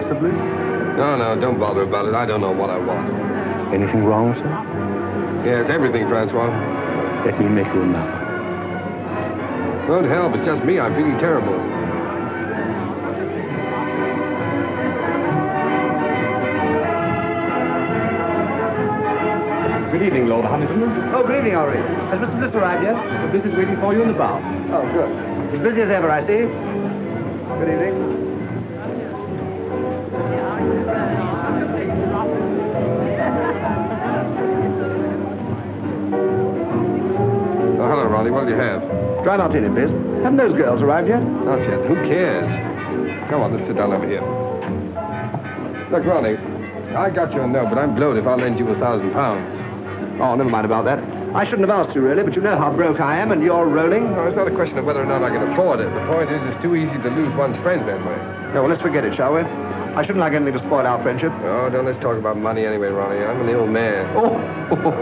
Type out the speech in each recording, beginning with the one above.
Mr. Bliss? No, don't bother about it. I don't know what I want. Anything wrong, sir? Yes, everything, Francois. Let me make you an offer. Won't help. It's just me. I'm feeling terrible. Good evening, Lord Huntington. Oh, good evening, Henri. Has Mr. Bliss arrived yet? The Bliss is waiting for you in the bar. Oh, good. As busy as ever, I see. Good evening. Oh, hello, Ronnie. What do you have? Dry martini, please. Haven't those girls arrived yet? Not yet. Who cares? Come on, let's sit down over here. Look, Ronnie, I got your note, but I'm blowed if I'll lend you £1,000. Oh, never mind about that. I shouldn't have asked you, really, but you know how broke I am, and you're rolling. No, it's not a question of whether or not I can afford it. The point is, it's too easy to lose one's friends that way. No, well, let's forget it, shall we? I shouldn't like anything to spoil our friendship. Oh, don't let's talk about money anyway, Ronnie. I'm an ill man. Oh,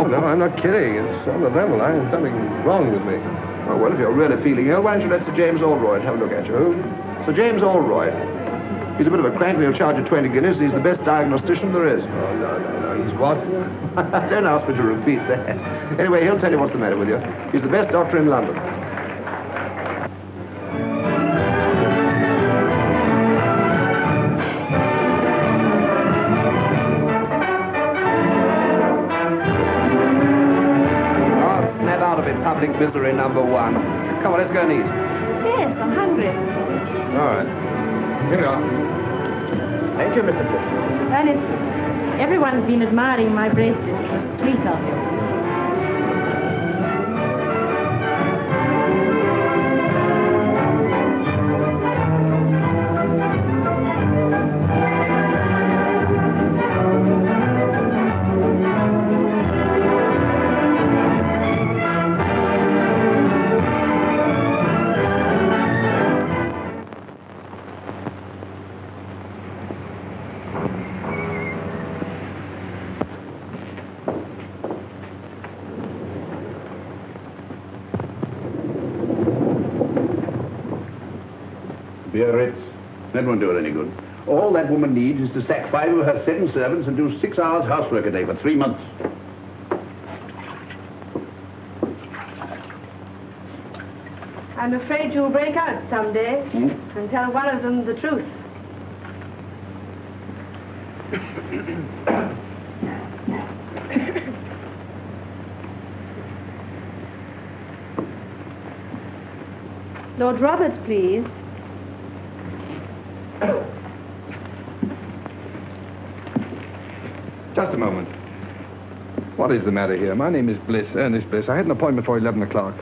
No, I'm not kidding. It's on the level. There's something wrong with me. Oh, well, if you're really feeling ill, why don't you let Sir James Allroyd have a look at you? Sir James Allroyd. He's a bit of a crank, but he'll charge you 20 guineas. He's the best diagnostician there is. Oh, no. He's what? Don't ask me to repeat that. Anyway, he'll tell you what's the matter with you. He's the best doctor in London. Oh, snap out of it, public misery number one. Come on, let's go and eat. Yes, I'm hungry. All right. Here we are. Thank you, Mr. Bliss. Ernest, everyone's been admiring my bracelet. It was sweet of you. Biarritz. That won't do it any good. All that woman needs is to sack 5 of her 7 servants and do 6 hours housework a day for 3 months. I'm afraid you'll break out someday and tell one of them the truth. Lord Roberts, please. Just a moment. What is the matter here? My name is Bliss, Ernest Bliss. I had an appointment for 11 o'clock.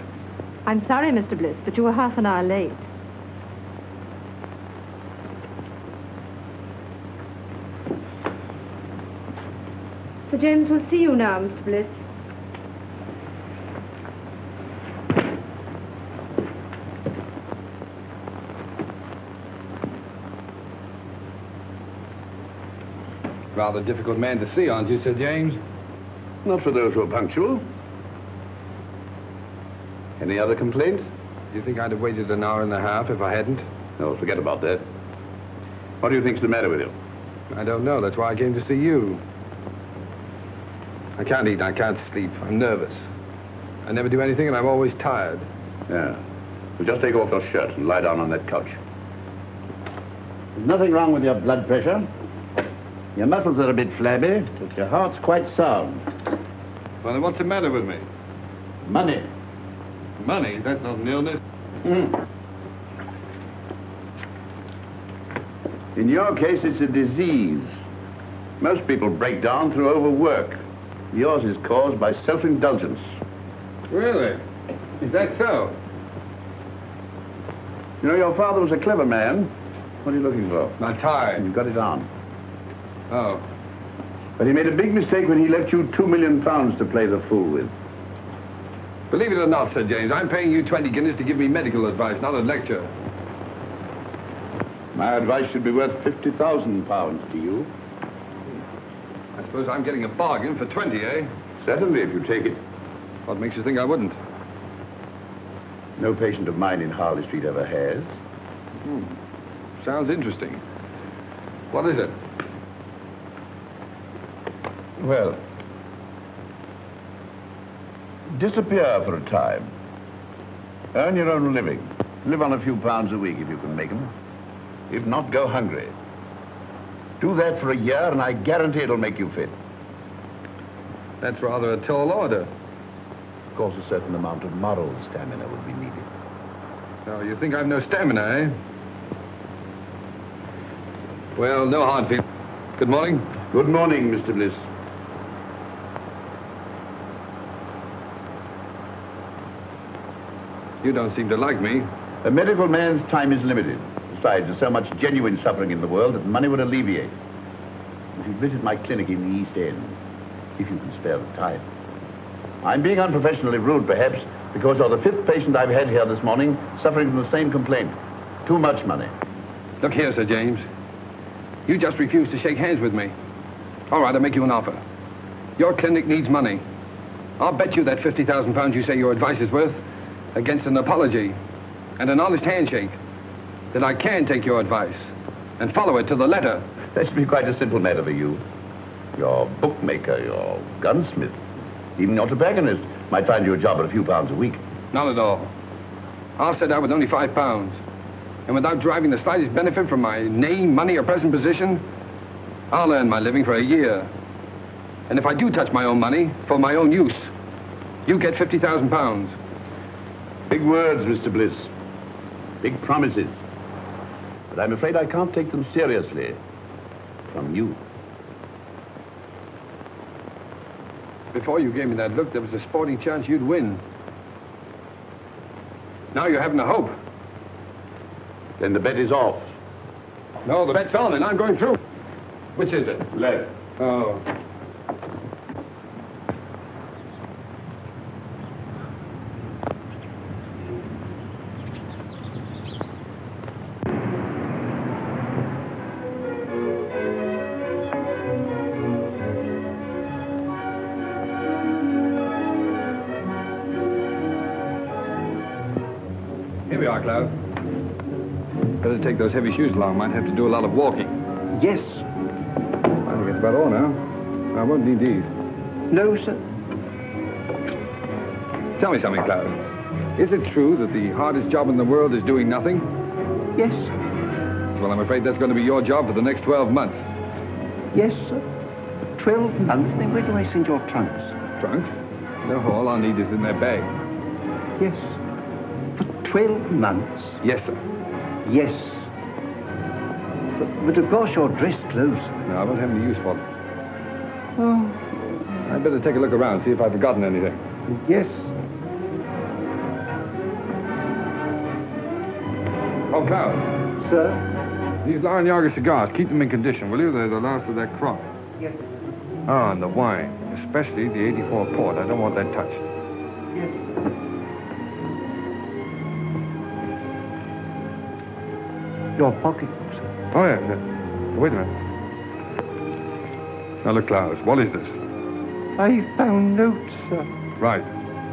I'm sorry, Mr. Bliss, but you were half an hour late. Sir James will see you now, Mr. Bliss. Rather difficult man to see, aren't you, Sir James? Not for those who are punctual. Any other complaints? Do you think I'd have waited an hour and a half if I hadn't? No, forget about that. What do you think's the matter with you? I don't know. That's why I came to see you. I can't eat. I can't sleep. I'm nervous. I never do anything, and I'm always tired. Yeah. Well, just take off your shirt and lie down on that couch. There's nothing wrong with your blood pressure. Your muscles are a bit flabby, but your heart's quite sound. Well, then what's the matter with me? Money. Money? That's not an illness. In your case, it's a disease. Most people break down through overwork. Yours is caused by self-indulgence. Really? Is that so? You know, your father was a clever man. What are you looking for? My tie. You got it on. Oh. But he made a big mistake when he left you £2 million to play the fool with. Believe it or not, Sir James, I'm paying you 20 guineas to give me medical advice, not a lecture. My advice should be worth £50,000 to you. I suppose I'm getting a bargain for 20, eh? Certainly, if you take it. What makes you think I wouldn't? No patient of mine in Harley Street ever has. Sounds interesting. What is it? Well, disappear for a time. Earn your own living. Live on a few pounds a week if you can make them. If not, go hungry. Do that for a year and I guarantee it'll make you fit. That's rather a tall order. Of course, a certain amount of moral stamina would be needed. Oh, you think I've no stamina, eh? Well, no hard feelings. Good morning. Good morning, Mr. Bliss. You don't seem to like me. A medical man's time is limited. Besides, there's so much genuine suffering in the world that money would alleviate. You should visit my clinic in the East End, if you can spare the time. I'm being unprofessionally rude, perhaps, because you're the 5th patient I've had here this morning suffering from the same complaint. Too much money. Look here, Sir James. You just refused to shake hands with me. All right, I'll make you an offer. Your clinic needs money. I'll bet you that £50,000 you say your advice is worth against an apology and an honest handshake that I can take your advice and follow it to the letter. That should be quite a simple matter for you. Your bookmaker, your gunsmith, even your tobacconist might find you a job at a few pounds a week. Not at all. I'll set out with only £5. And without deriving the slightest benefit from my name, money, or present position, I'll earn my living for a year. And if I do touch my own money for my own use, you get £50,000. Big words, Mr. Bliss. Big promises. But I'm afraid I can't take them seriously. From you. Before you gave me that look, there was a sporting chance you'd win. Now you're having a hope. Then the bet is off. No, the bet's on, and I'm going through. Which is it? Lead. Oh. Here we are, Cloud. Better take those heavy shoes along. Might have to do a lot of walking. Yes. I think that's about all now. I won't need these. No, sir. Tell me something, Cloud. Is it true that the hardest job in the world is doing nothing? Yes. Well, I'm afraid that's going to be your job for the next 12 months. Yes, sir. 12 months? Then where do I send your trunks? Trunks? No, all I'll need is in their bag. Yes. For 12 months? Yes, sir. Yes. But of course you're dressed clothes. No, I won't have any use for them. Oh, I'd better take a look around, see if I've forgotten anything. yes. Oh, Cloud, Sir? these Larrañaga cigars, keep them in condition, will you? They're the last of that crop. Yes. Oh, and the wine, especially the 84 port. I don't want that touched. Yes. Your pocketbook, sir. Oh, yeah. Wait a minute. Now, look, Klaus, what is this? I found notes, sir. Right.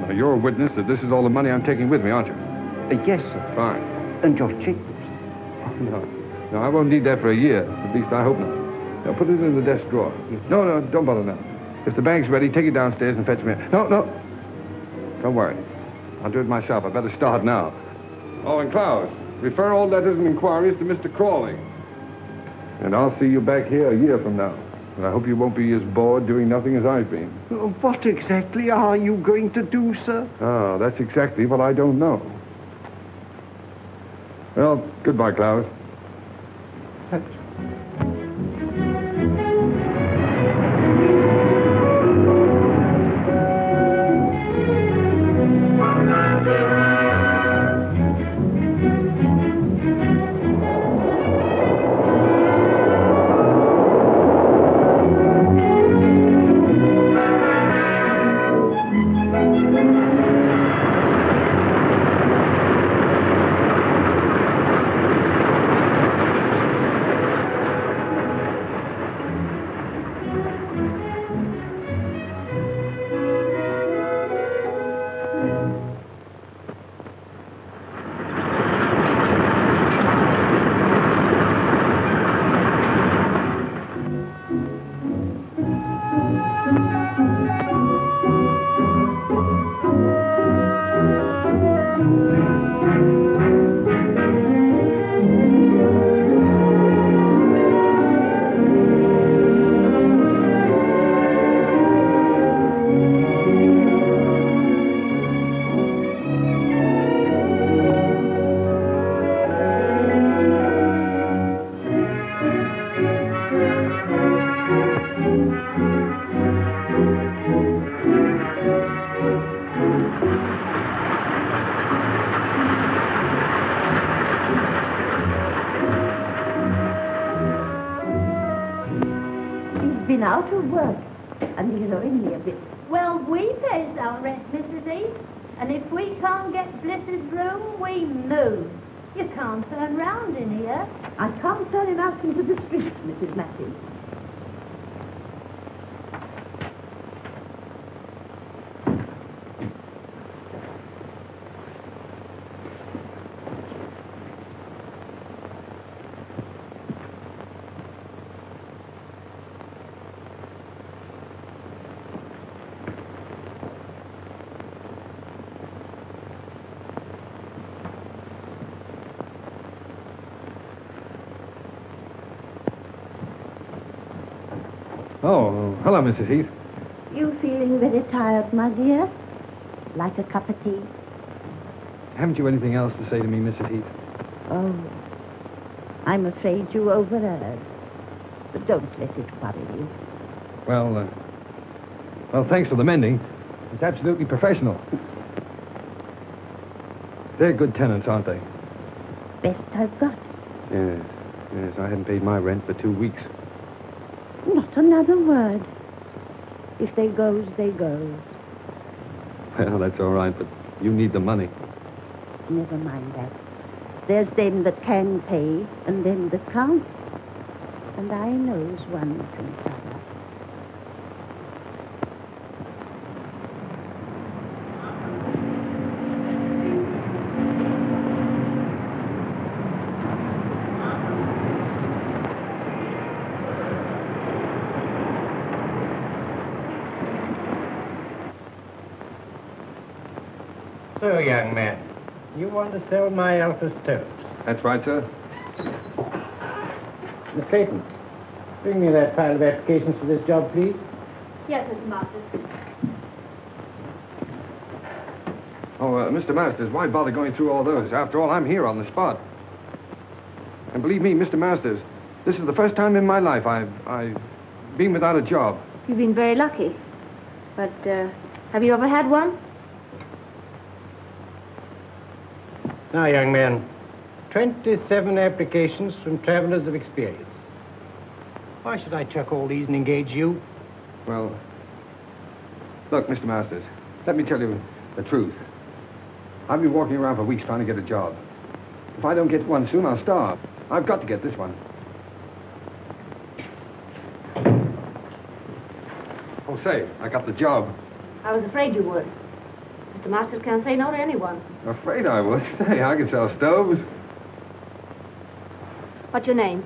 Now, you're a witness that this is all the money I'm taking with me, aren't you? Yes, sir. Fine. And your checkbook, sir. Oh, no. No, I won't need that for a year. At least I hope not. Now, put it in the desk drawer. Yes. No, don't bother now. If the bank's ready, take it downstairs and fetch me. No. Don't worry. I'll do it myself. I better start now. Oh, and Klaus, refer all letters and inquiries to Mr. Crawley. And I'll see you back here a year from now. And I hope you won't be as bored doing nothing as I've been. What exactly are you going to do, sir? Oh, that's exactly what I don't know. Well, goodbye, Klaus. been out of work, and he's owing me a bit. Well, we pays our rent, Mrs. Heath. And if we can't get Bliss's room, we move. You can't turn round in here. I can't turn him out into the streets, Mrs. Matthews. Oh, hello, Mrs. Heath. You feeling very tired, my dear? Like a cup of tea? Haven't you anything else to say to me, Mrs. Heath? Oh, I'm afraid you overheard. But don't let it worry you. Well, thanks for the mending. It's absolutely professional. They're good tenants, aren't they? Best I've got. Yes, I haven't paid my rent for 2 weeks. Not another word. If they goes, they goes. Well, that's all right, but you need the money. Never mind that. There's them that can pay, and them that can't. And I knows one from t'other. So, young man, you want to sell my Alpha stoves? That's right, sir. Miss Clayton, bring me that pile of applications for this job, please. Yes, Mr. Masters. Oh, Mr. Masters, why bother going through all those? After all, I'm here on the spot. And believe me, Mr. Masters, this is the first time in my life I've been without a job. You've been very lucky. But, have you ever had one? Now, young man, 27 applications from travelers of experience. Why should I chuck all these and engage you? Well, look, Mr. Masters, let me tell you the truth. I've been walking around for weeks trying to get a job. If I don't get one soon, I'll starve. I've got to get this one. Oh, say, I got the job. I was afraid you would. Mr. Masters can't say no to anyone. Afraid I would. Say, I can sell stoves. What's your name?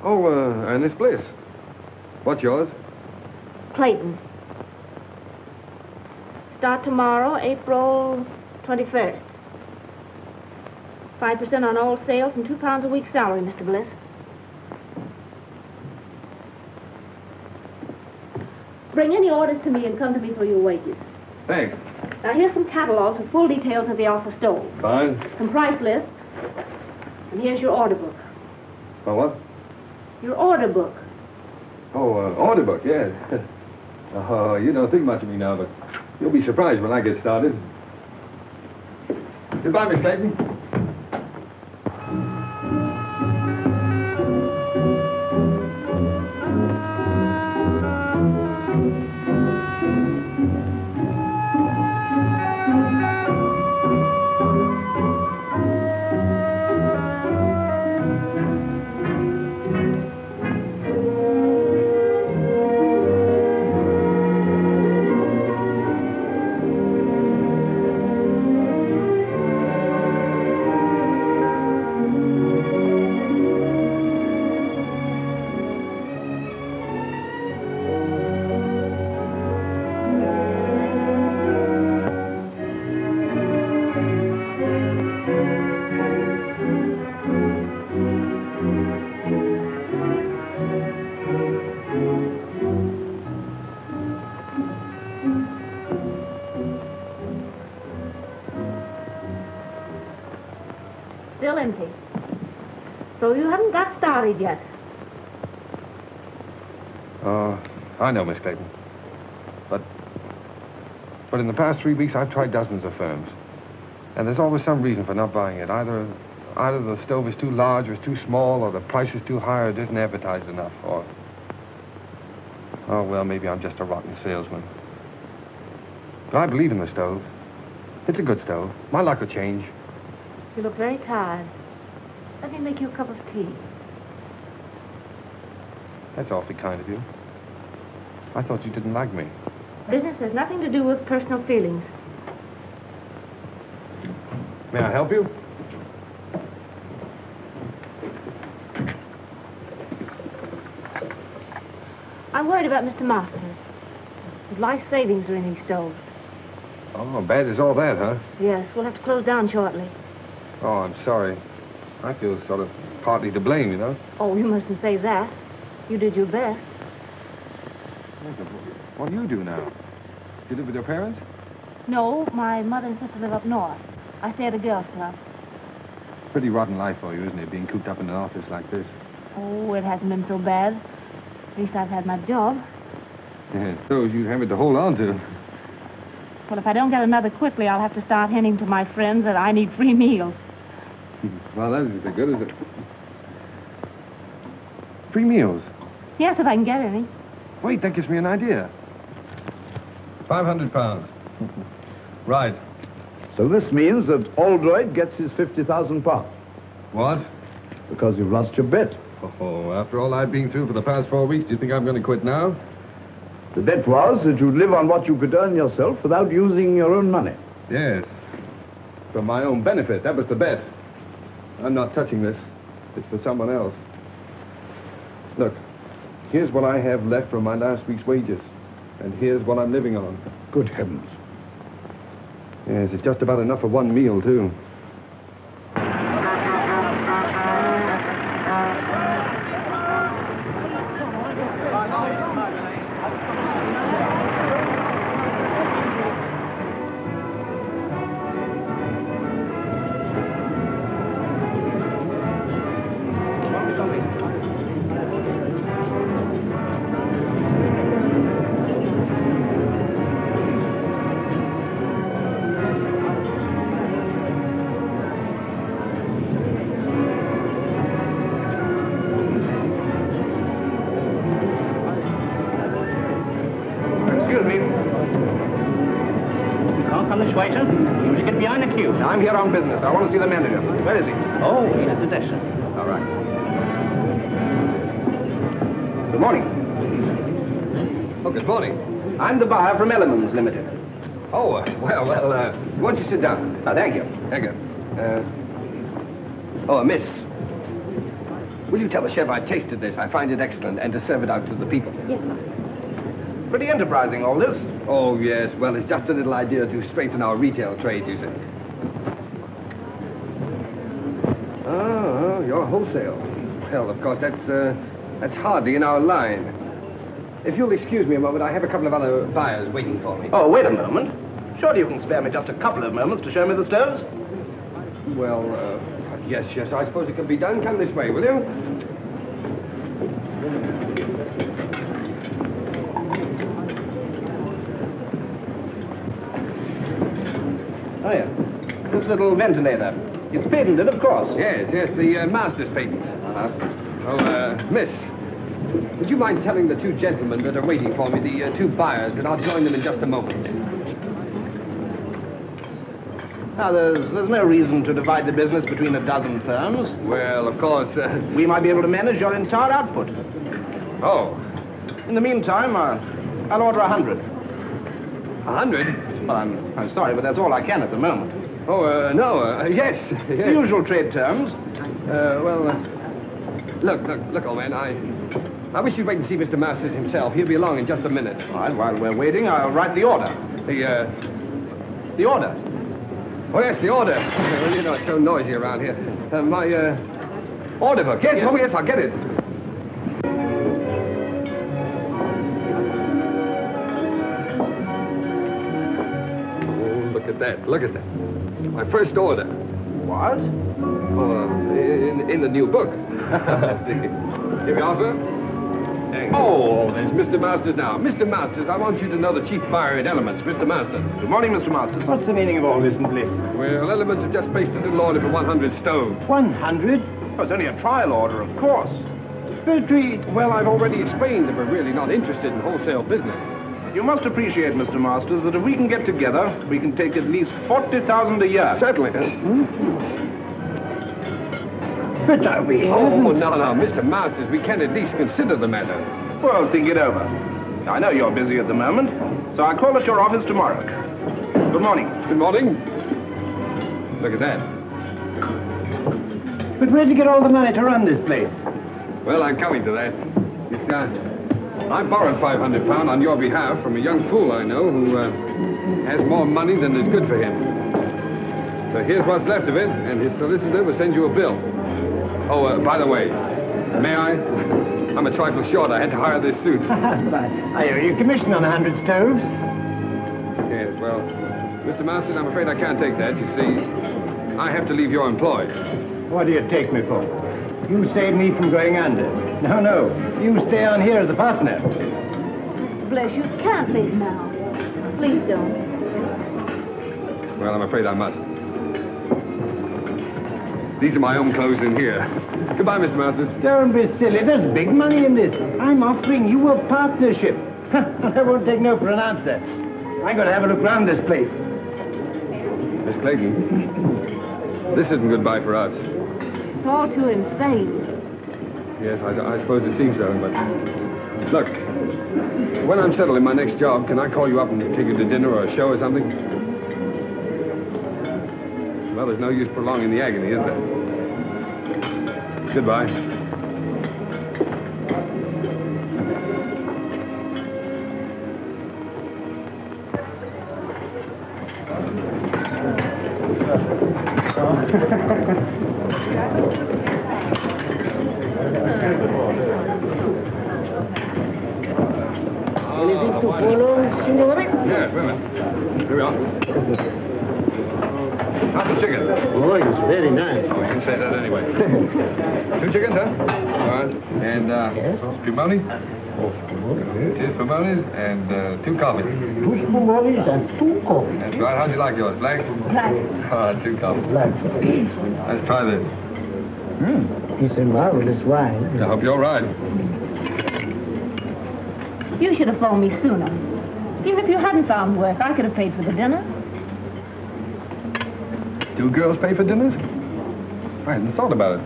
Oh, Ernest Bliss. What's yours? Clayton. Start tomorrow, April 21st. 5% on all sales and £2 a week salary, Mr. Bliss. Bring any orders to me and come to me for your wages. Thanks. Now, here's some catalogs with full details of the Alpha stove. Fine. Some price lists. And here's your order book. Oh, what? Your order book. Oh, order book, yes. Oh, you don't think much of me now, but you'll be surprised when I get started. Goodbye, Miss Clayton. Still empty. So you haven't got started yet. I know, Miss Clayton. But in the past 3 weeks, I've tried dozens of firms. And there's always some reason for not buying it. Either the stove is too large or it's too small, or the price is too high or it isn't advertised enough, or... Oh, well, maybe I'm just a rotten salesman. But I believe in the stove. It's a good stove. My luck will change. You look very tired. Let me make you a cup of tea. That's awfully kind of you. I thought you didn't like me. Business has nothing to do with personal feelings. May I help you? I'm worried about Mr. Masters. His life savings are in these stoves. Oh, bad as all that, huh? Yes, we'll have to close down shortly. Oh, I'm sorry. I feel sort of partly to blame, you know. Oh, you mustn't say that. You did your best. What do you do now? You live with your parents? No, my mother and sister live up north. I stay at a girls' club. Pretty rotten life for you, isn't it, being cooped up in an office like this? Oh, it hasn't been so bad. At least I've had my job. Yeah, those you have it to hold on to. Well, if I don't get another quickly, I'll have to start hinting to my friends that I need free meals. Well, that isn't so good, is it? Free meals? Yes, if I can get any. Wait, that gives me an idea. 500 pounds. Right. So this means that Aldroyd gets his 50,000 pounds. What? Because you've lost your bet. Oh, after all I've been through for the past 4 weeks, do you think I'm going to quit now? The bet was that you'd live on what you could earn yourself without using your own money. Yes. For my own benefit. That was the bet. I'm not touching this. It's for someone else. Look, here's what I have left from my last week's wages. And here's what I'm living on. Good heavens. Yes, it's just about enough for one meal, too. I'm here on business. I want to see the manager. Where is he? Oh, he's at the desk. All right. Good morning. Oh, good morning. I'm the buyer from Elements Limited. Oh, well, why don't you sit down? Oh, thank you. Thank you. Miss. Will you tell the chef I tasted this? I find it excellent, and to serve it out to the people. Yes, sir. Pretty enterprising, all this. Oh, yes. Well, it's just a little idea to strengthen our retail trade, you see. Oh, you're wholesale. Well, of course, that's hardly in our line. If you'll excuse me a moment, I have a couple of other buyers waiting for me. Oh, wait a moment. Surely you can spare me just a couple of moments to show me the stoves? Well, yes, I suppose it can be done. Come this way, will you? Oh, yeah. This little ventilator. It's patented, of course. Yes, the master's patent. Miss, would you mind telling the two gentlemen that are waiting for me, the two buyers, that I'll join them in just a moment? Now, there's no reason to divide the business between a dozen firms. Well, of course, We might be able to manage your entire output. Oh. In the meantime, I'll order 100. 100? Well, I'm sorry, but that's all I can at the moment. Oh, no, yes. The usual trade terms. Look, old man, I wish you'd wait and see Mr. Masters himself. He'll be along in just a minute. All right, while we're waiting, I'll write the order. The order? Oh, yes, the order. Well, you know, it's so noisy around here. My order book. Yes, oh, yes, I'll get it. Oh, look at that. My first order. What? Oh, in the new book. Here we are, sir. Oh, there's Mr. Masters now. Mr. Masters, I want you to know the chief buyer at Elements, Mr. Masters. Good morning, Mr. Masters. What's the meaning of all this, Bliss? Well, Elements have just placed a little order for 100 stoves. 100? Oh, it's only a trial order, of course. satisfactory. Well, I've already explained that we're really not interested in wholesale business. You must appreciate, Mr. Masters, that if we can get together, we can take at least 40,000 a year. Certainly. But are we... Oh, no, Mr. Masters, we can at least consider the matter. Well, think it over. I know you're busy at the moment, so I'll call at your office tomorrow. Good morning. Good morning. Look at that. But where'd you get all the money to run this place? Well, I'm coming to that. I borrowed £500 on your behalf from a young fool I know who has more money than is good for him. So here's what's left of it, and his solicitor will send you a bill. Oh, by the way, may I? I'm a trifle short. I had to hire this suit. I owe you commission on 100 stoves. Yes, well, Mr. Masters, I'm afraid I can't take that. You see, I have to leave your employ. What do you take me for? You saved me from going under. No. You stay on here as a partner. Bless you, can't leave now. Please don't. Well, I'm afraid I must. These are my own clothes in here. Goodbye, Mr. Masters. Don't be silly. There's big money in this. I'm offering you a partnership. I won't take no for an answer. I'm going to have a look round this place. Miss Clayton, this isn't goodbye for us. It's all too insane. Yes, I suppose it seems so, but... Look, when I'm settled in my next job, can I call you up and take you to dinner or a show or something? Well, there's no use prolonging the agony, is there? Goodbye. Anything to follow, signore? Yes, wait a minute. Here we are. How's the chicken? Oh, it's very nice. Oh, you can say that anyway. 2 chickens, huh? All right. And, spumoni? Oh, 2 spumonis and 2 coffees. 2 spumonis and 2 coffees. That's right. How'd you like yours? Black? Black. 2 coffees. Black. Let's try this. It's a marvelous wine. I hope you're right. You should have phoned me sooner. Even if you hadn't found work, I could have paid for the dinner. 2 girls pay for dinners? I hadn't thought about it.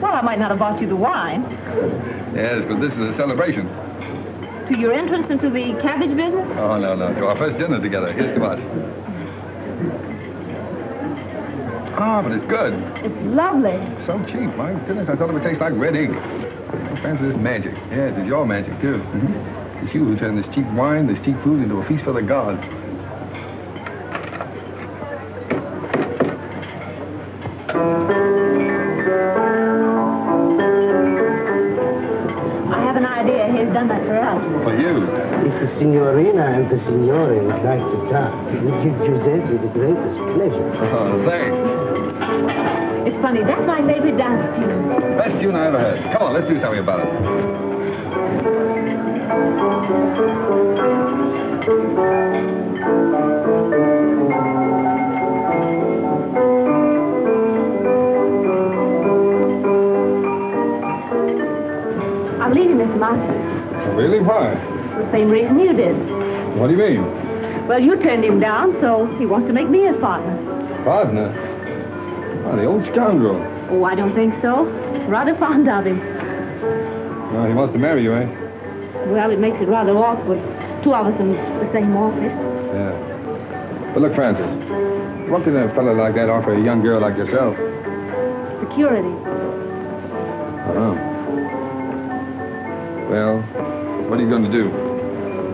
Well, I might not have bought you the wine. Yes, but this is a celebration. To your entrance into the cabbage business? Oh, no. To our first dinner together. Here's to us. Ah, but it's good. It's lovely. So cheap. My goodness, I thought it would taste like red ink. Oh, fancy this magic. Yes, it's your magic, too. It's you who turned this cheap wine, this cheap food into a feast for the gods. I have an idea. He's done that for us. For you. If the signorina and the signore would like to dance, it would give Giuseppe the greatest pleasure. Oh, thanks. It's funny. That's my favorite dance tune. Best tune I ever heard. Come on, let's do something about it. I'm leaving Mr. Masters. Really? Why? For the same reason you did. What do you mean? Well, you turned him down, so he wants to make me his partner. Partner? Oh, the old scoundrel. Oh, I don't think so. Rather fond of him. Well, he wants to marry you, eh? Well, it makes it rather awkward. 2 of us in the same office. Yeah. But look, Francis, what can a fellow like that offer a young girl like yourself? Security. Oh. Well, what are you going to do?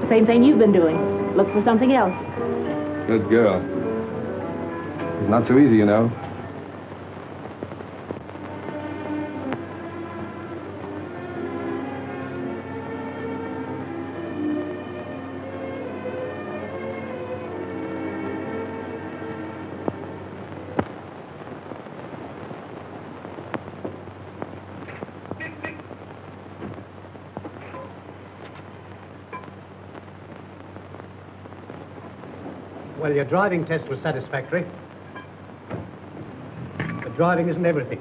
Same thing you've been doing. Look for something else. Good girl. It's not so easy, you know. Well, your driving test was satisfactory. But driving isn't everything.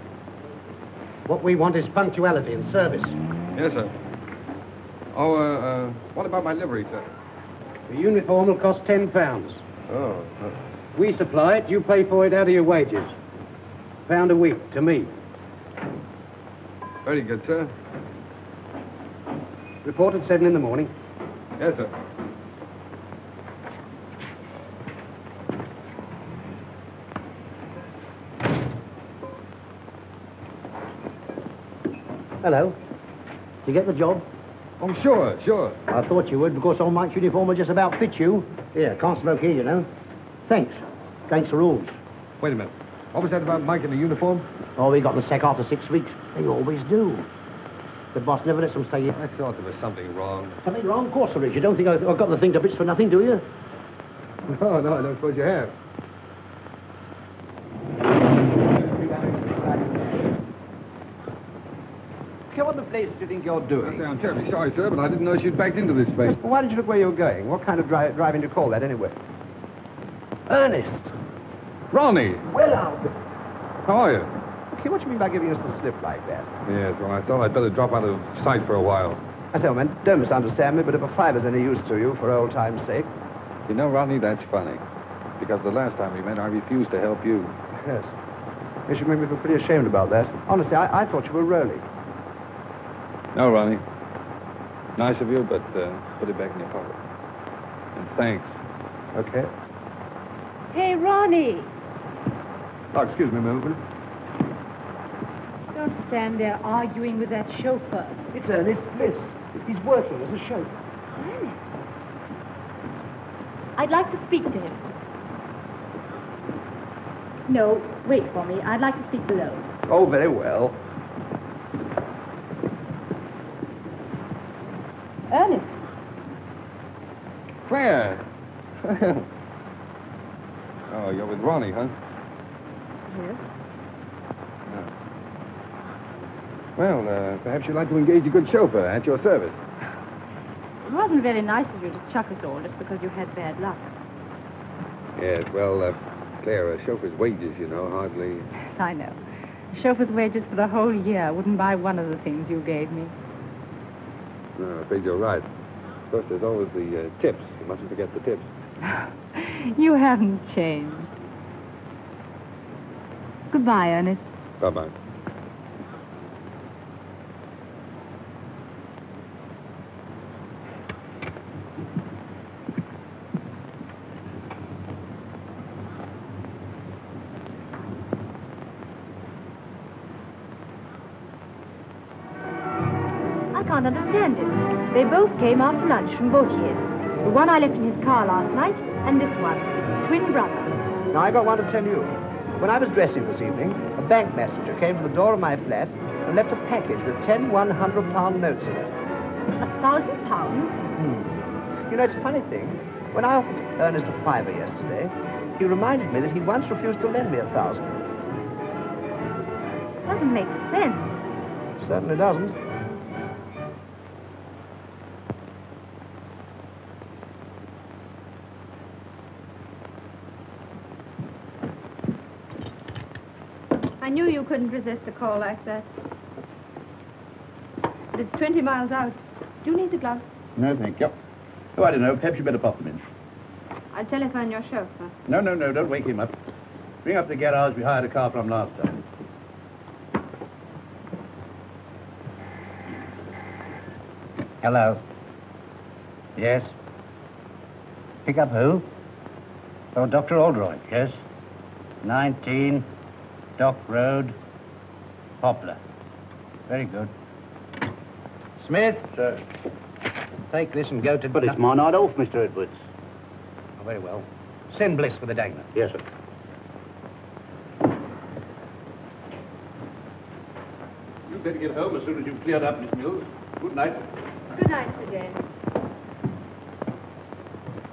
What we want is punctuality and service. Yes, sir. Oh, what about my livery, sir? The uniform will cost £10. Oh. We supply it, you pay for it out of your wages. £1 a week to me. Very good, sir. Report at 7 in the morning. Yes, sir. Hello. Did you get the job? Oh, sure, sure. I thought you would, because old Mike's uniform will just about fit you. Here, can't smoke here, you know. Thanks. Against the rules. Wait a minute. What was that about Mike in the uniform? Oh, we got the sack after 6 weeks. They always do. The boss never lets them stay here. I thought there was something wrong. Something wrong? Of course there is. You don't think I've got the thing to bits for nothing, do you? No, I don't suppose you have. What the place do you think you're doing? I'm terribly sorry, sir, but I didn't know she'd backed into this space. Well, why did you look where you were going? What kind of driving do you call that, anyway? Ernest! Ronnie! Well, Albert. How are you? Okay, what do you mean by giving us the slip like that? Yes, well, I thought I'd better drop out of sight for a while. I say, man, don't misunderstand me, but if a $5 is any use to you, for old time's sake. You know, Ronnie, that's funny. Because the last time we met, I refused to help you. Yes. You should make me feel pretty ashamed about that. Honestly, I thought you were rolling. No, Ronnie. Nice of you, but put it back in your pocket. And thanks. Okay. Hey, Ronnie. Oh, excuse me a moment, will you? Don't stand there arguing with that chauffeur. It's Ernest Bliss. He's working as a chauffeur. Ernest? I'd like to speak to him. No, wait for me. I'd like to speak below. Oh, very well. Ernest. Claire! Oh, you're with Ronnie, huh? Yes. Well, perhaps you'd like to engage a good chauffeur at your service. It wasn't very nice of you to chuck us all just because you had bad luck. Yes, well, Claire, a chauffeur's wages, you know, hardly... I know. A chauffeur's wages for the whole year wouldn't buy one of the things you gave me. No, I'm afraid you're right. Of course, there's always the tips. You mustn't forget the tips. You haven't changed. Goodbye, Ernest. Bye-bye. I can't understand it. They both came after lunch from Vautier's. The one I left in his car last night, and this one, twin brother. Now, I got one to tell you. When I was dressing this evening, a bank messenger came to the door of my flat and left a package with 10 £100 notes in it. £1,000? You know, it's a funny thing. When I offered Ernest a $5 yesterday, he reminded me that he once refused to lend me $1,000. Doesn't make sense. Certainly doesn't. I knew you couldn't resist a call like that. But it's 20 miles out. Do you need the gloves? No, thank you. Oh, I don't know. Perhaps you better pop them in. I'll telephone your chauffeur. No, don't wake him up. Bring up the garage we hired a car from last time. Hello. Yes? Pick up who? Oh, Dr. Oldroyd, yes. 19 Dock Road, Poplar. Very good. Smith? Sir. Take this and go to... But it's my night off, Mr. Edwards. Oh, very well. Send Bliss for the Dagner. Yes, sir. You'd better get home as soon as you've cleared up, Miss Mills. Good night. Good night, Sir James.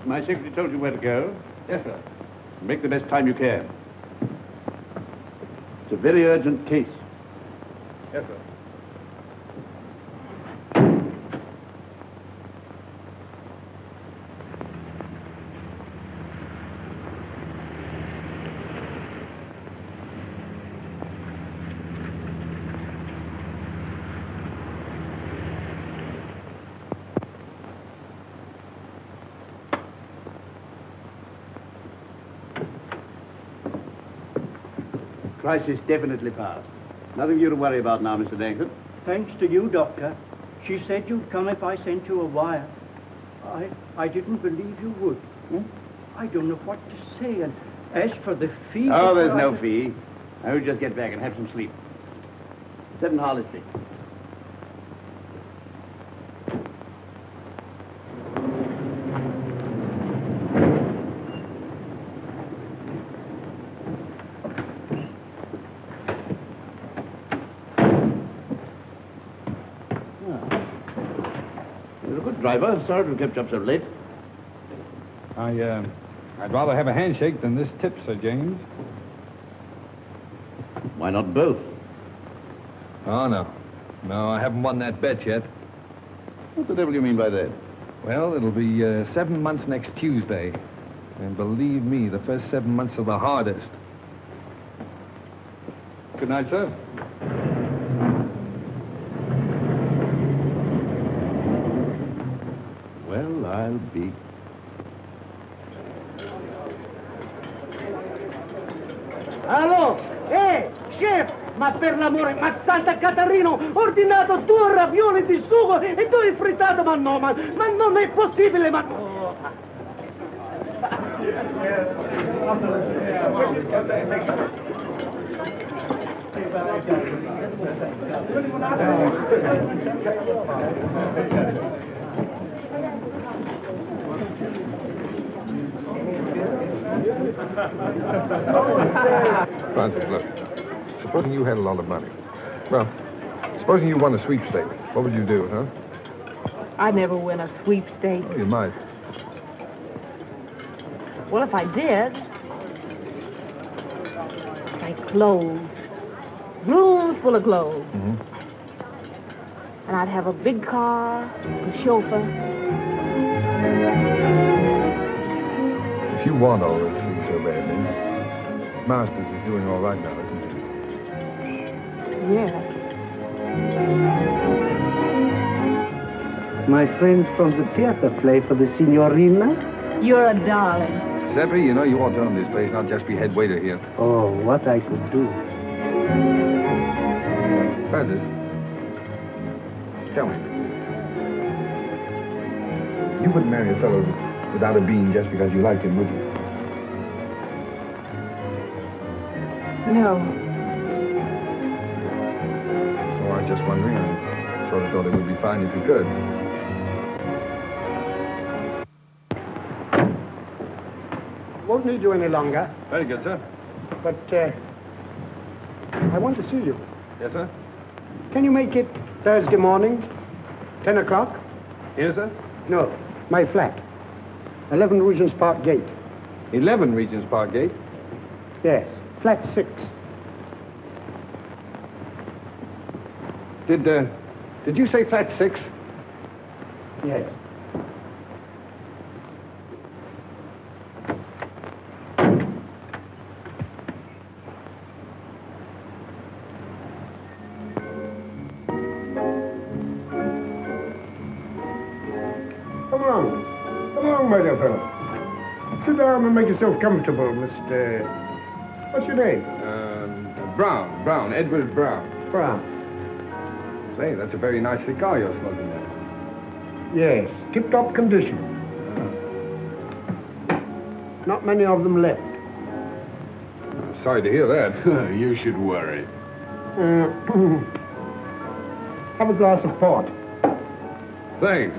My secretary told you where to go. Yes, sir. Make the best time you can. It's a very urgent case. Yes, sir. Crisis definitely past. Nothing for you to worry about now, Mr. Dankford. Thanks to you, Doctor. She said you'd come if I sent you a wire. I didn't believe you would. I don't know what to say, and as for the fee... Oh, there's no fee. I will just get back and have some sleep. 7 Harley Street. You're a good driver. Sorry to have kept you up so late. I'd rather have a handshake than this tip, Sir James. Why not both? Oh, no. No, I haven't won that bet yet. What the devil do you mean by that? Well, it'll be 7 months next Tuesday. And believe me, the first 7 months are the hardest. Good night, sir. Well, I'll be... Allo? Chef! Ma per l'amore, ma Santa Catarino, ho ordinato 2 ravioli di sugo e 2 frittata, ma no, ma non è possibile, ma... Oh. Francis, look. Supposing you had a lot of money. Well, supposing you won a sweepstake, what would you do, huh? I'd never win a sweepstake. Well, you might. Well, if I did, like clothes. Rooms full of clothes. Mm-hmm. And I'd have a big car, a chauffeur. If you want all those things so badly, Masters is doing all right now, isn't he? Yes. My friends from the theater play for the signorina? You're a darling. Zeppi, you know you ought to own this place, not just be head waiter here. Oh, what I could do. Francis, tell me. You wouldn't marry a fellow without a bean just because you liked him, would you? No. So I was just wondering. I sort of thought it would be fine if you could. Won't need you any longer. Very good, sir. But, I want to see you. Yes, sir? Can you make it Thursday morning, 10 o'clock? Here, sir? No, my flat. 11 Regent's Park Gate. 11 Regent's Park Gate? Yes, flat 6. Did you say flat 6? Yes. Come along, my dear fellow. Sit down and make yourself comfortable, Mr... What's your name? Brown, Edward Brown. Brown. Say, that's a very nice cigar you're smoking there. Yes, tip-top condition. Not many of them left. I'm sorry to hear that. You should worry. Have a glass of port. Thanks.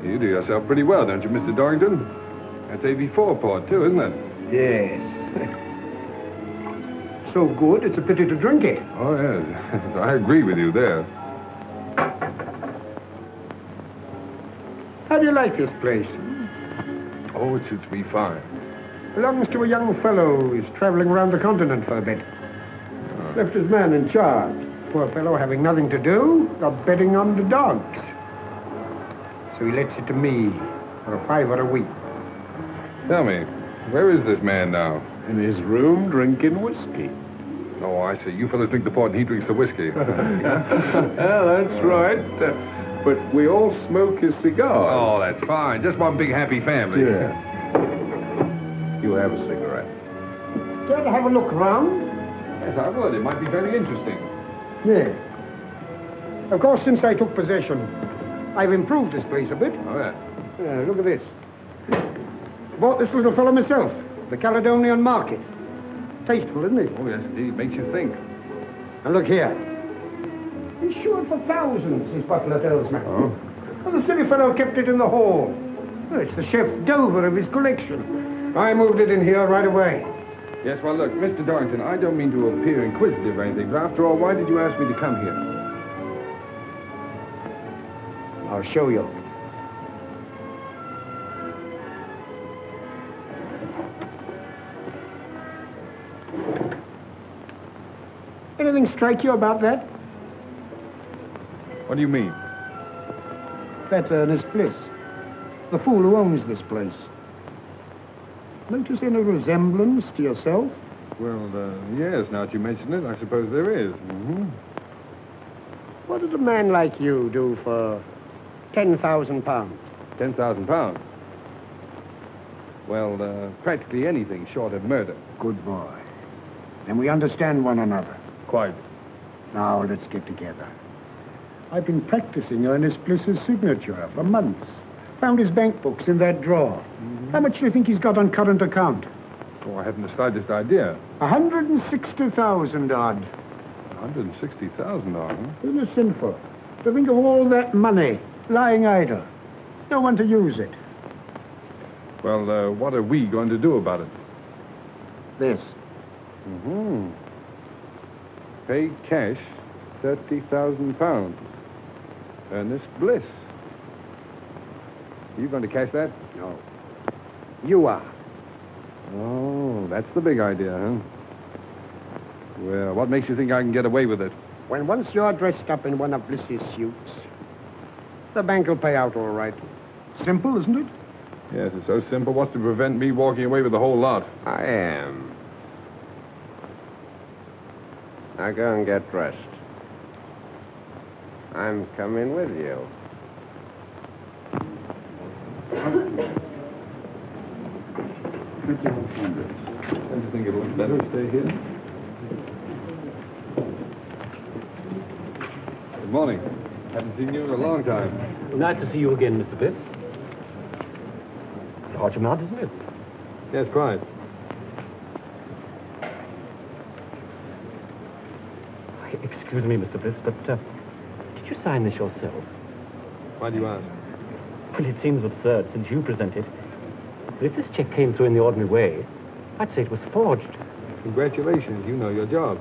You do yourself pretty well, don't you, Mr. Dorrington? That's AB4 port, too, isn't it? Yes. So good, it's a pity to drink it. Oh, yes. I agree with you there. How do you like this place? Oh, it suits me fine. Belongs to a young fellow who's traveling around the continent for a bit. Left his man in charge. Poor fellow having nothing to do, got betting on the dogs. So he lets it to me for a $5 a week. Tell me, where is this man now? In his room, drinking whiskey. Oh, I see. You fellas drink the port and he drinks the whiskey. That's right. But we all smoke his cigars. Oh, that's fine. Just one big happy family. Yeah. You have a cigarette. Care to have a look round? Yes, I would. It might be very interesting. Yeah. Of course, since I took possession, I've improved this place a bit. Oh, yeah. Look at this. Bought this little fellow myself, the Caledonian Market. Tasteful, isn't it? Oh, yes, indeed. Makes you think. And look here. Insured for thousands, his butler tells me. Oh? Well, the silly fellow kept it in the hall. Well, it's the chef d'oeuvre of his collection. I moved it in here right away. Yes, well, look, Mr. Dorrington, I don't mean to appear inquisitive or anything, but after all, why did you ask me to come here? I'll show you. Anything strike you about that? What do you mean? That's Ernest Bliss, the fool who owns this place. Notice any resemblance to yourself? Well, yes, now that you mention it, I suppose there is. Mm-hmm. What did a man like you do for £10,000? £10,000? Well, practically anything short of murder. Good boy. Then we understand one another. Quite. Now, let's get together. I've been practicing Ernest Bliss's signature for months. Found his bank books in that drawer. Mm-hmm. How much do you think he's got on current account? Oh, I haven't the slightest idea. 160,000 odd. 160,000 odd, huh? Isn't it sinful to think of all that money lying idle? No one to use it. Well, what are we going to do about it? This. Mm-hmm. Pay cash £30,000. Ernest Bliss. You going to cash that? No. You are. Oh, that's the big idea, huh? Well, what makes you think I can get away with it? When once you're dressed up in one of Bliss's suits, the bank will pay out all right. Simple, isn't it? Yes, it's so simple. What's to prevent me walking away with the whole lot? I am. Now go and get dressed. I'm coming with you. Don't you think it looks better to stay here? Good morning. Haven't seen you in a long time. Nice to see you again, Mr. Bliss. Large amount, isn't it? Yes, quite. Excuse me, Mr. Bliss, but did you sign this yourself? Why do you ask? Well, it seems absurd since you present it. But if this check came through in the ordinary way, I'd say it was forged. Congratulations. You know your job.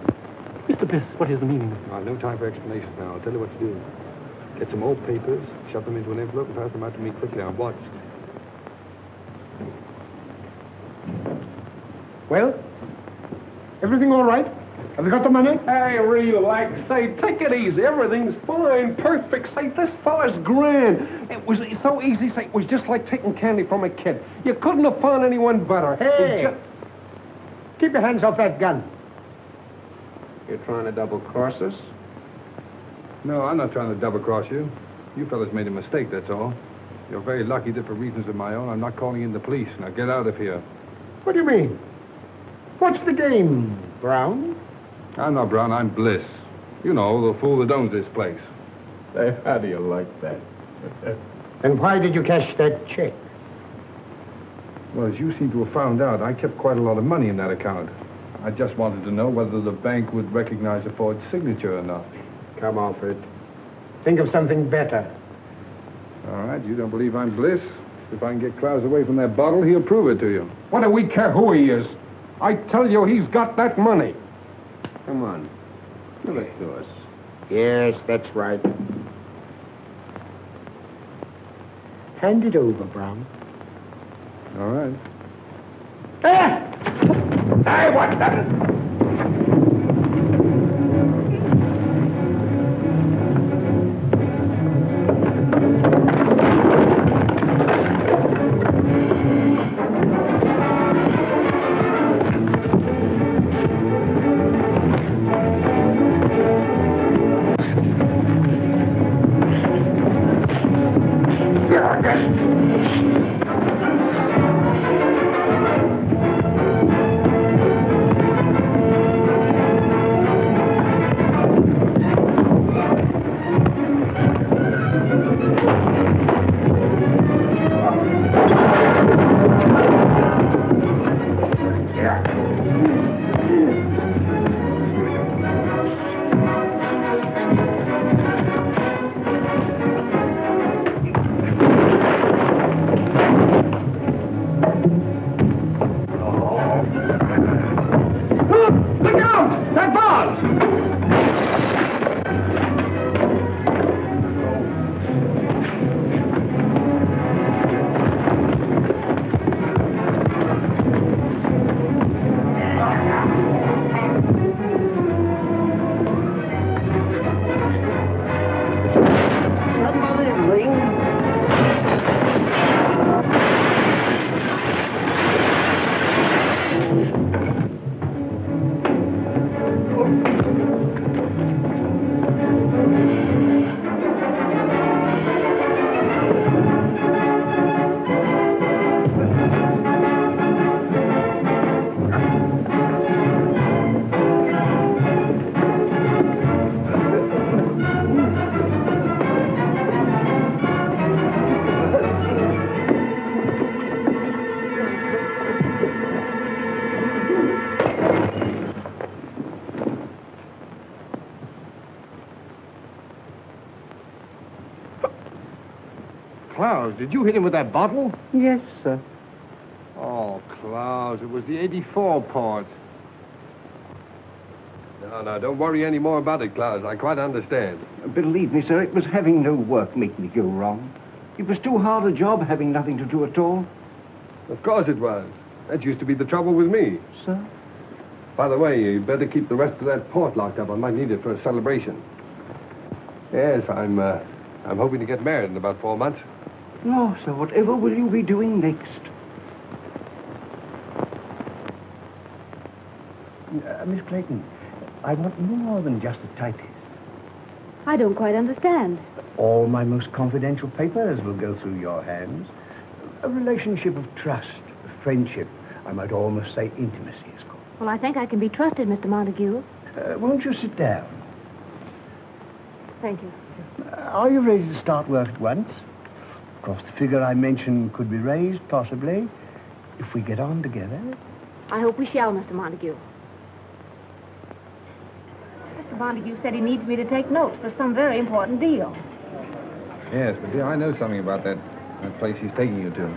Mr. Bliss, what is the meaning? No time for explanations now. I'll tell you what to do. Get some old papers, shove them into an envelope, and pass them out to me quickly. I'll watch. Well, everything all right? Have you got the money? Hey, relax. Say, take it easy. Everything's fine, perfect. Say, this fella's grand. It was so easy. Say, it was just like taking candy from a kid. You couldn't have found anyone better. Hey! Keep your hands off that gun. You're trying to double-cross us? No, I'm not trying to double-cross you. You fellas made a mistake, that's all. You're very lucky that for reasons of my own, I'm not calling in the police. Now get out of here. What do you mean? What's the game, Brown? I'm not Brown, I'm Bliss. You know, the fool that owns this place. Say, how do you like that? And why did you cash that check? Well, as you seem to have found out, I kept quite a lot of money in that account. I just wanted to know whether the bank would recognize a forged signature or not. Come off it. Think of something better. All right, you don't believe I'm Bliss? If I can get Klaus away from that bottle, he'll prove it to you. What do we care who he is? I tell you, he's got that money. Come on. Give it to us. Yes, that's right. Hand it over, Brown. All right. Hey, what the... Clowes, did you hit him with that bottle? Yes, sir. Oh, Clowes, it was the 84 part. No, don't worry any more about it, Clowes. I quite understand. Believe me, sir, it was having no work make me go wrong. It was too hard a job having nothing to do at all. Of course it was. That used to be the trouble with me. Sir? By the way, you better keep the rest of that port locked up. I might need it for a celebration. Yes, I'm hoping to get married in about 4 months. No, sir, whatever will you be doing next? Miss Clayton, I want more than just a typist. I don't quite understand. All my most confidential papers will go through your hands. A relationship of trust, of friendship, I might almost say intimacy is called. Well, I think I can be trusted, Mr. Montague. Won't you sit down? Thank you. Are you ready to start work at once? Of course, the figure I mentioned could be raised, possibly, if we get on together. I hope we shall, Mr. Montague. Mr. Montague said he needs me to take notes for some very important deal. Yes, but dear, I know something about that place he's taking you to.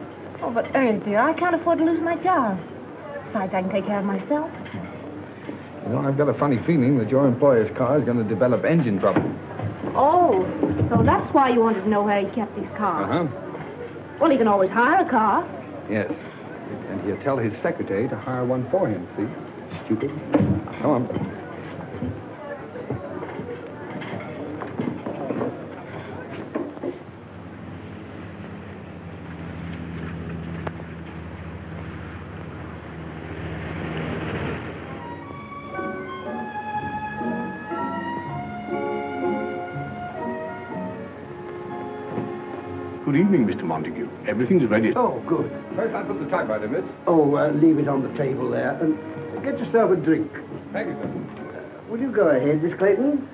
Oh, but Ernest, dear, I can't afford to lose my job. Besides, I can take care of myself. You know, I've got a funny feeling that your employer's car is going to develop engine trouble. Oh, so that's why you wanted to know where he kept these cars. Uh-huh. Well, he can always hire a car. Yes. And he'll tell his secretary to hire one for him, see? Stupid. Come on. Good evening, Mr. Montague. Everything's ready. Oh, good. First, I put the typewriter, miss. Oh, leave it on the table there. And get yourself a drink. Thank you, sir. Will you go ahead, Miss Clayton?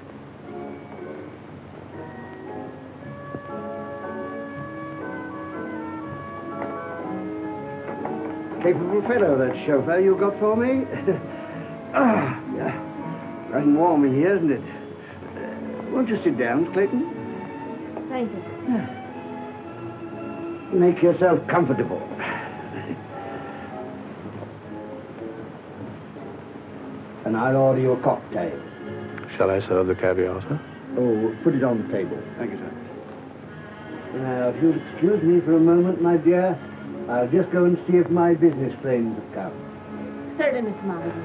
Capable fellow, that chauffeur you got for me. Nice and warm in here, isn't it? Won't you sit down, Clayton? Thank you. Make yourself comfortable. And I'll order you a cocktail. Shall I serve the caviar, sir? Oh, put it on the table. Thank you, sir. Now, if you'll excuse me for a moment, my dear, I'll just go and see if my business friends have come. Certainly, Mr. Montague.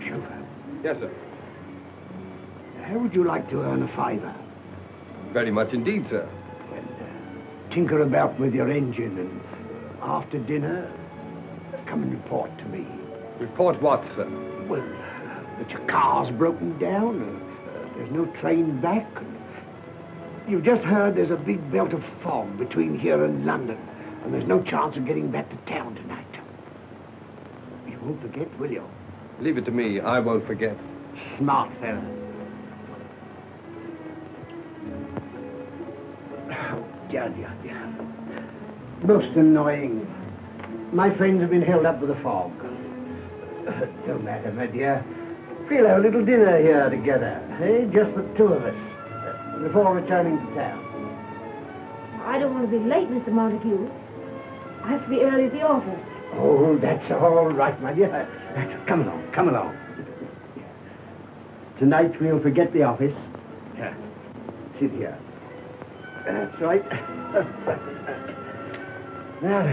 Chauffeur, Yes, sir. how would you like to earn a fiver? Very much indeed, sir. Tinker about with your engine, and after dinner, come and report to me. Report what, sir? Well, that your car's broken down, and there's no train back. And you've just heard there's a big belt of fog between here and London, and there's no chance of getting back to town tonight. You won't forget, will you? Leave it to me. I won't forget. Smart fella. Oh, dear. Most annoying. My friends have been held up with the fog. Don't matter, my dear. We'll have a little dinner here together, eh? Just the two of us, before returning to town. I don't want to be late, Mr. Montague. I have to be early at the office. Oh, that's all right, my dear. Come along. Tonight we'll forget the office. Sit here. That's right. Now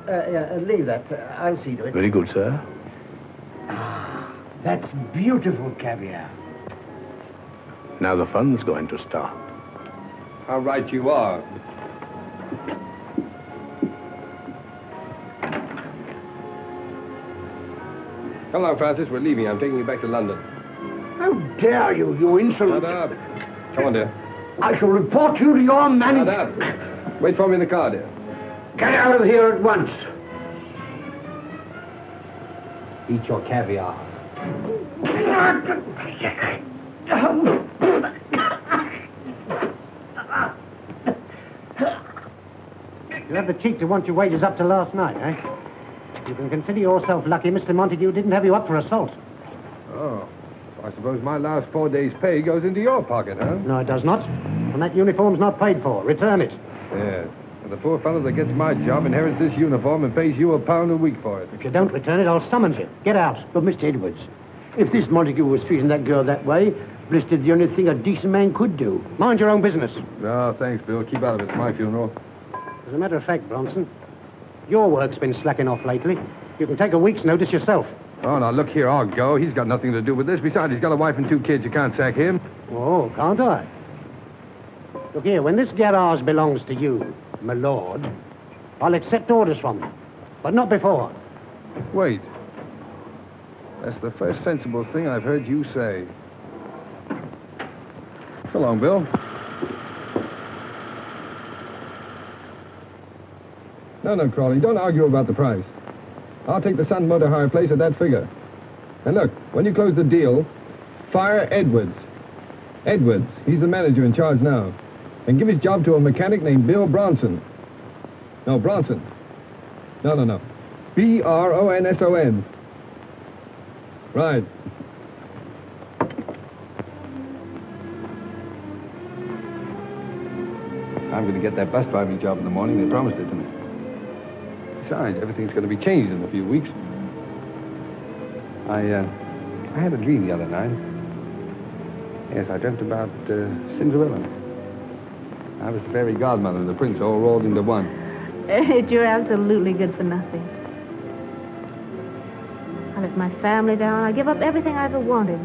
then, leave that. I'll see to it. Very good, sir. That's beautiful caviar. Now the fun's going to start. How right you are. Hello, Francis. We're leaving. I'm taking you back to London. How dare you, you insolent... Shut up. Come on, dear. I shall report you to your manager. Shut up. Wait for me in the car, dear. Get out of here at once. Eat your caviar. You have the cheek to want your wages up to last night, eh? You can consider yourself lucky Mr. Montague didn't have you up for assault. Oh. I suppose my last 4 days' pay goes into your pocket, huh? No, it does not. And that uniform's not paid for. Return it. Yeah. And the poor fellow that gets my job inherits this uniform and pays you £1 a week for it. If you don't return it, I'll summons you. Get out. But, Mr. Edwards, if this Montague was treating that girl that way, Bliss did the only thing a decent man could do. Mind your own business. No, thanks, Bill. Keep out of it. It's my funeral. As a matter of fact, Bronson, your work's been slacking off lately. You can take a week's notice yourself. Oh, now, look here. I'll go. He's got nothing to do with this. Besides, he's got a wife and 2 kids. You can't sack him. Oh, can't I? Look here, when this garage belongs to you, my lord, I'll accept orders from you. But not before. Wait. That's the first sensible thing I've heard you say. So long, Bill. No, Crawley, don't argue about the price. I'll take the Sun Motor Hire place at that figure. And look, when you close the deal, fire Edwards. Edwards, he's the manager in charge now. And give his job to a mechanic named Bill Bronson. No, Bronson. No. B-R-O-N-S-O-N. Right. I'm going to get that bus driving job in the morning. They promised it to me. Besides, everything's going to be changed in a few weeks. I had a dream the other night. Yes, I dreamt about Cinderella. I was the fairy godmother and the prince all rolled into one. You're absolutely good for nothing. I let my family down. I give up everything I ever wanted.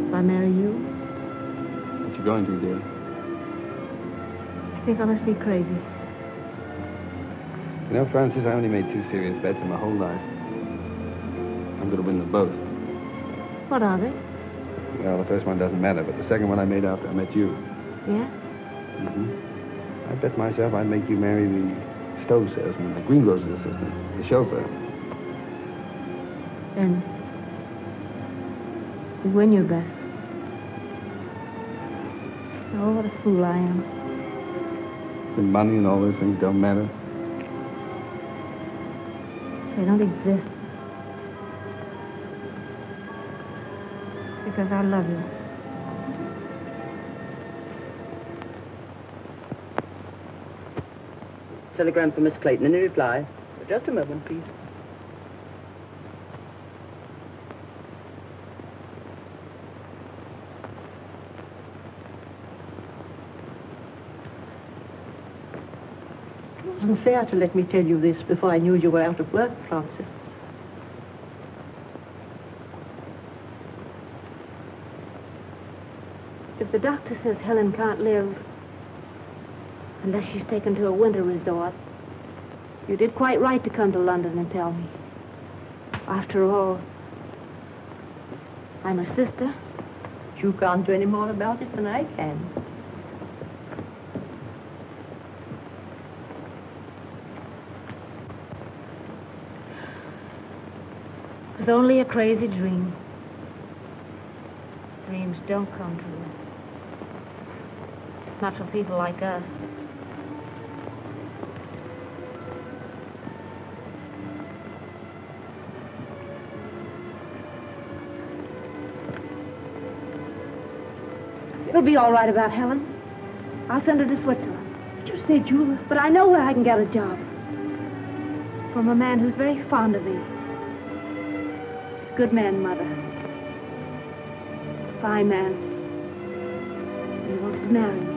If I marry you, What you going to, dear? I think I must be crazy. You know, Francis, I only made 2 serious bets in my whole life. I'm going to win them both. What are they? Well, the first one doesn't matter, but the second one I made after I met you. Yeah? I bet myself I'd make you marry the stove salesman, the greengrocer's assistant, the chauffeur. Then you win your bet. Oh, what a fool I am. The money and all those things don't matter. They don't exist. Because I love you. Telegram for Miss Clayton. Any reply? Just a moment, please. It wasn't fair to let me tell you this before I knew you were out of work, Francis. If the doctor says Helen can't live unless she's taken to a winter resort, you did quite right to come to London and tell me. After all, I'm her sister. You can't do any more about it than I can. It was only a crazy dream. Dreams don't come true. Not for people like us. It'll be all right about Helen. I'll send her to Switzerland. You say, Julia? But I know where I can get a job. From a man who's very fond of me. He's a good man, Mother. Fine man. And he wants to marry me.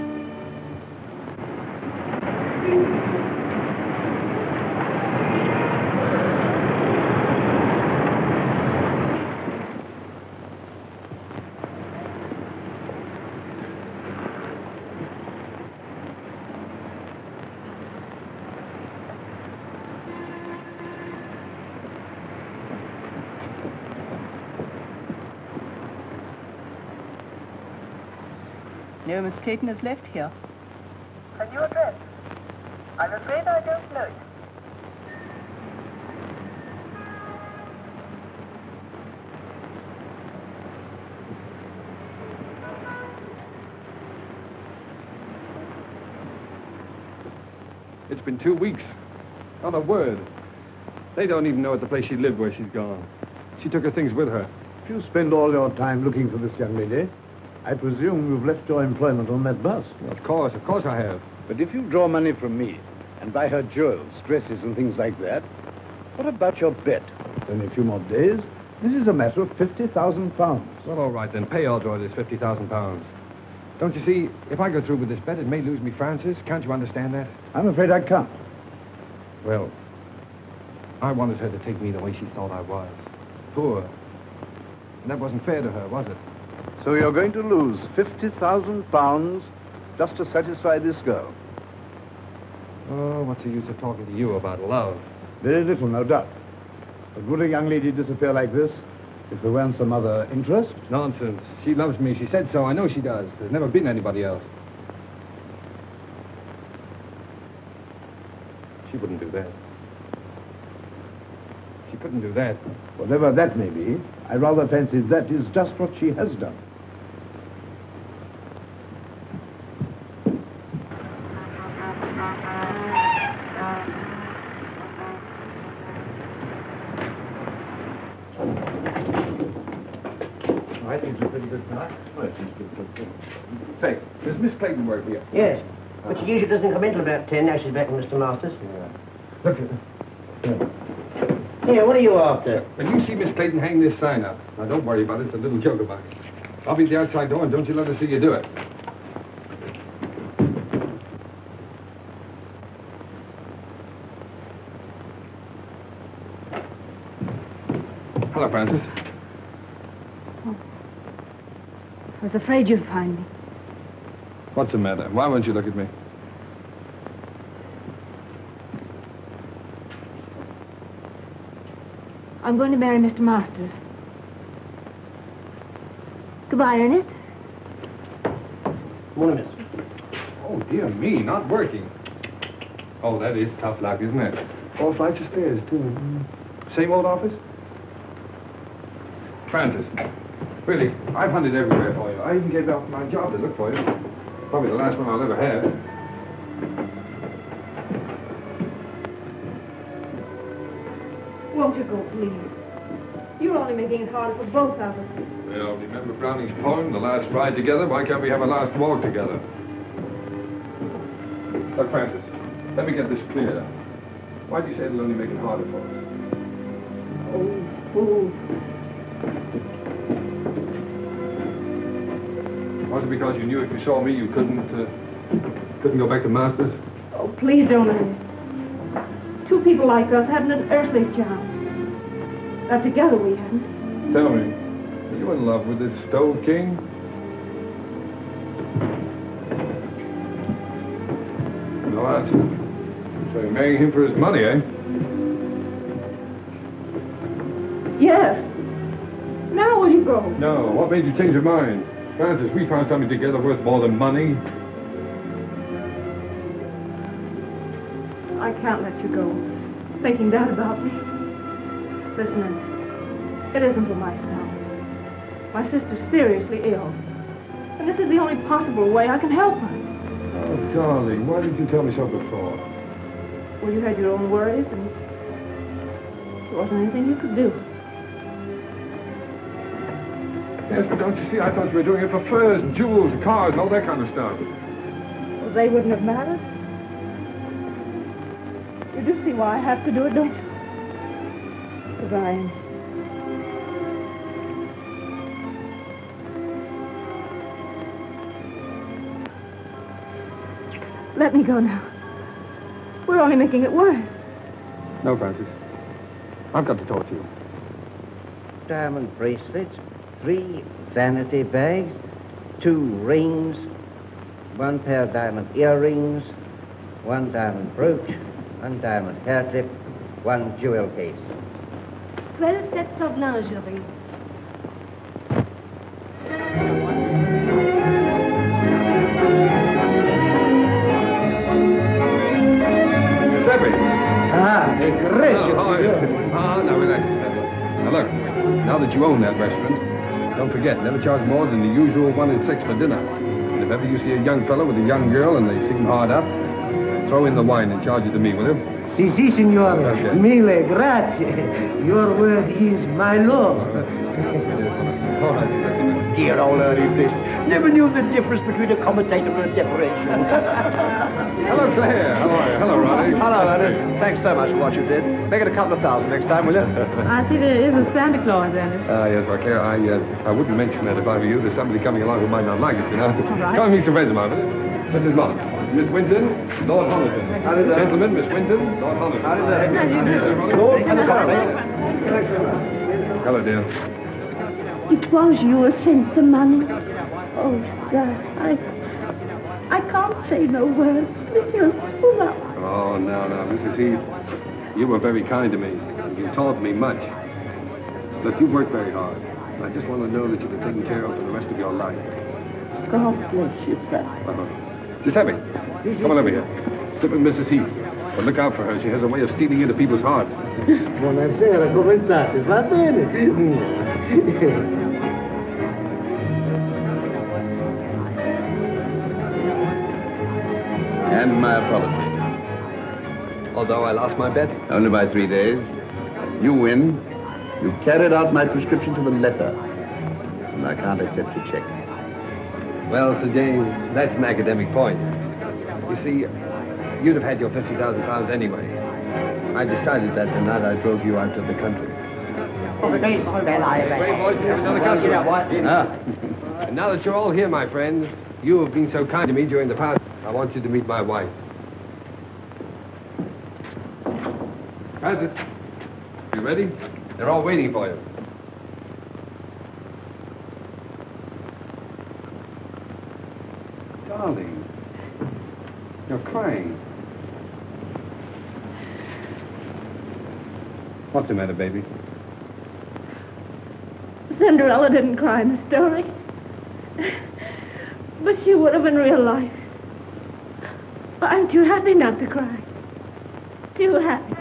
No, Miss Clayton has left here. A new address? I'm afraid I don't know it. It's been 2 weeks. Not a word. They don't even know at the place she lived where she's gone. She took her things with her. If you spend all your time looking for this young lady, I presume you've left your employment on that bus. Of course I have. But if you draw money from me and buy her jewels, dresses, and things like that, what about your bet? In a few more days, this is a matter of £50,000. Well, all right, then. Pay Aldroy this £50,000. Don't you see, if I go through with this bet, it may lose me Francis. Can't you understand that? I'm afraid I can't. Well, I wanted her to take me the way she thought I was. Poor. And that wasn't fair to her, was it? So you're going to lose £50,000 just to satisfy this girl? Oh, what's the use of talking to you about love? Very little, no doubt. But would a young lady disappear like this if there weren't some other interest? Nonsense. She loves me. She said so. I know she does. There's never been anybody else. She wouldn't do that. She couldn't do that. Whatever that may be, I rather fancy that is just what she has done. I think it's a pretty good start. Say, does Miss Clayton work here? Yes, but she usually doesn't come in till about 10. Now she's back with Mr. Masters. Look at her. Here, what are you after? When you see Miss Clayton hang this sign up, now don't worry about it. It's a little joke of mine. I'll be at the outside door, and don't you let her see you do it. Hello, Francis. I was afraid you'd find me. What's the matter? Why won't you look at me? I'm going to marry Mr. Masters. Goodbye, Ernest. Morning, miss. Oh, dear me, not working. Oh, that is tough luck, isn't it? 4 flights of stairs, too. Same old office? Francis, really, I've hunted everywhere for you. I even gave up my job to look for you. Probably the last one I'll ever have. Won't you go, please? You're only making it harder for both of us. Well, remember Browning's poem, The Last Ride Together? Why can't we have a last walk together? Look, Francis, let me get this clear. Why do you say it'll only make it harder for us? Was it because you knew if you saw me, you couldn't go back to Masters? Oh, please don't, Ernest. Two people like us haven't an earthly chance. Not together we haven't. Tell me, are you in love with this Stowe King? No answer. So you're marrying him for his money, eh? Yes. Now will you go? No. What made you change your mind? Francis, we found something together worth more than money. I can't let you go. Thinking that about me. Listen, Ernest. It isn't for myself. My sister's seriously ill. And this is the only possible way I can help her. Oh, darling, why didn't you tell me so before? Well, you had your own worries, and there wasn't anything you could do. Yes, but don't you see, I thought you were doing it for furs and jewels and cars and all that kind of stuff. Well, they wouldn't have mattered. You do see why I have to do it, don't you? Goodbye, Ernest. Let me go now. We're only making it worse. No, Francis. I've got to talk to you. Diamond bracelets, 3 vanity bags, 2 rings, 1 pair of diamond earrings, 1 diamond brooch, 1 diamond hair clip, 1 jewel case. 12 sets of lingerie. Giuseppe! Ah, gracious. Now relax, Giuseppe. Now look, now that you own that restaurant, don't forget, never charge more than the usual 1 and 6 for dinner. And if ever you see a young fellow with a young girl and they seem hard up, throw in the wine and charge it to me, will you? Si, signore. Okay. Mille grazie. Your word is my law. All right. Dear old Ernie Bliss. Never knew the difference between a commentator and a decoration. Hello, Claire. How are you? Hello, Ronnie. Hello, Ernest. Thanks so much for what you did. Make it a couple of thousand next time, will you? I see there is a Santa Claus, Ernest. Yes, well, Claire, I wouldn't mention that if I were you. There's somebody coming along who might not like it, you know. right. Come and meet some friends of mine, will you? Mrs. Mott, Miss Winton, Lord Homerton. How do you do? Gentlemen, Miss Winton, Lord Homerton. How do you do? Lord and the Hello, dear. It was you who sent the money. Oh, sir, I can't say no words. You're full up. Oh, no, Mrs. Heath. You were very kind to me. You taught me much. Look, you worked very hard. I just want to know that you've been taken care of for the rest of your life. God bless you, sir. Giuseppe, come on over here. Sit with Mrs. Heath. But look out for her. She has a way of stealing into people's hearts. Buonasera, come state? Va bene? And my apology. Although I lost my bet? Only by 3 days. You win. You carried out my prescription to the letter. And I can't accept your check. Well, Sir James, that's an academic point. You see, you'd have had your £50,000 anyway. I decided that the night I drove you out to the country. And now that you're all here, my friends, you have been so kind to me during the past, I want you to meet my wife. Francis, you ready? They're all waiting for you. Darling, you're crying. What's the matter, baby? Cinderella didn't cry in the story. But she would have in real life. I'm too happy not to cry. Too happy.